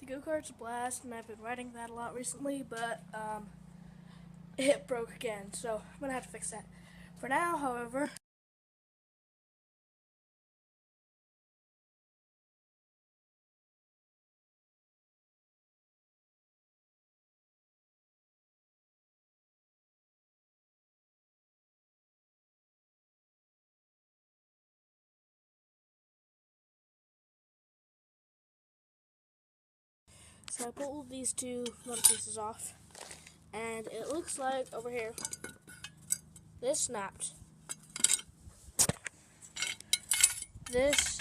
go-kart's a blast, and I've been riding that a lot recently, but it broke again, so I'm gonna have to fix that. For now, however, so I pulled these two metal pieces off, and it looks like over here, this snapped. This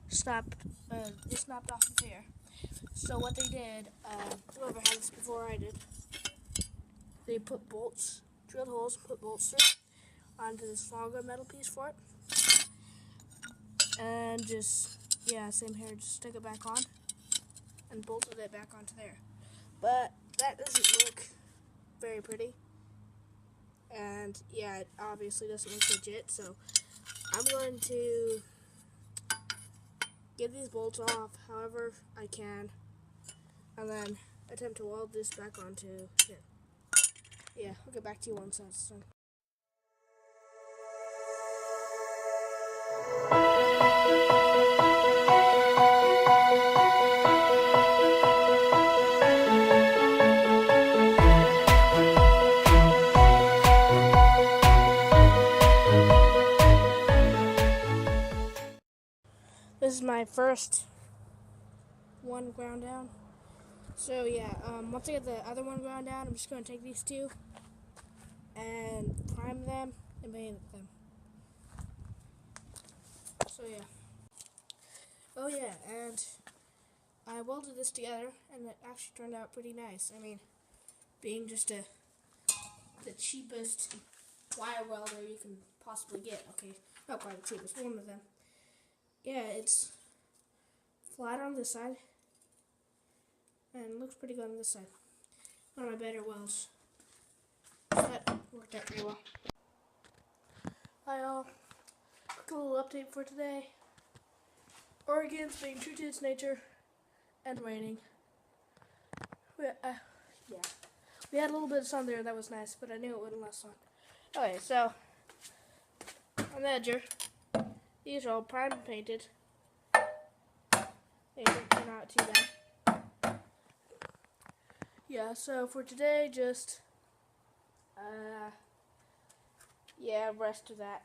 snapped off of here. So what they did, whoever had this before I did, they put bolts, drilled holes, put bolts through onto this longer metal piece for it, and just, yeah, same here, just stick it back on, and bolted it back onto there. But that doesn't look very pretty, and yeah, it obviously doesn't look legit, so I'm going to get these bolts off however I can, and then attempt to weld this back onto here. Yeah, I'll get back to you once that's done. This is my first one ground down. So yeah, once I get the other one ground down, I'm just going to take these two and prime them and paint them. So yeah. Oh yeah, and I welded this together, and it actually turned out pretty nice. I mean, being just the cheapest wire welder you can possibly get. Okay, not quite the cheapest, one of them. Yeah, it's flat on this side, and looks pretty good on this side. One of my better welds. So that worked out pretty well. Hi all. Quick little update for today. Oregon's being true to its nature and raining. We had a little bit of sun there, that was nice, but I knew it wouldn't last long. Okay, so on the edger, these are all primed and painted. They didn't turn out too bad. Yeah, so for today, just rest of that.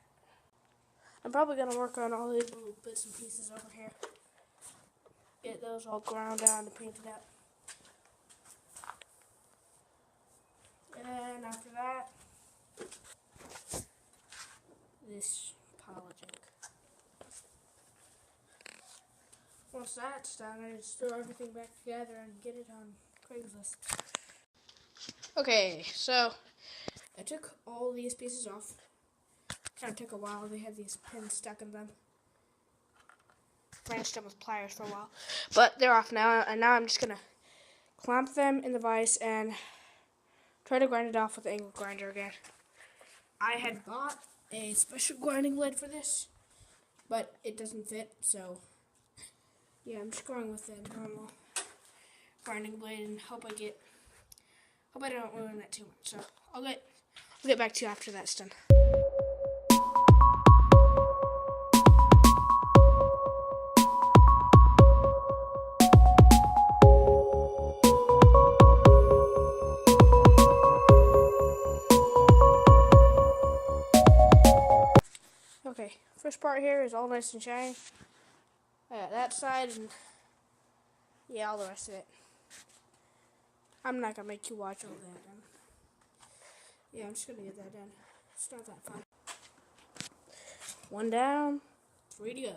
I'm probably gonna work on all these little bits and pieces over here. Get those all ground down and painted up. And after that, this pile of junk. Once that's done, I just throw everything back together and get it on Craigslist. Okay, so I took all these pieces off. Kind of took a while. They had these pins stuck in them. Branched them with pliers for a while, but they're off now. And now I'm just gonna clamp them in the vise and try to grind it off with the angle grinder again. I had bought a special grinding blade for this, but it doesn't fit, so yeah, I'm just going with the normal grinding blade and hope I don't ruin that too much. So I'll get back to you after that's done. Okay, first part here is all nice and shiny. That side and yeah, all the rest of it. I'm not gonna make you watch all that done. Yeah, I'm just gonna get that done. It's not that fun. One down, 3 to go.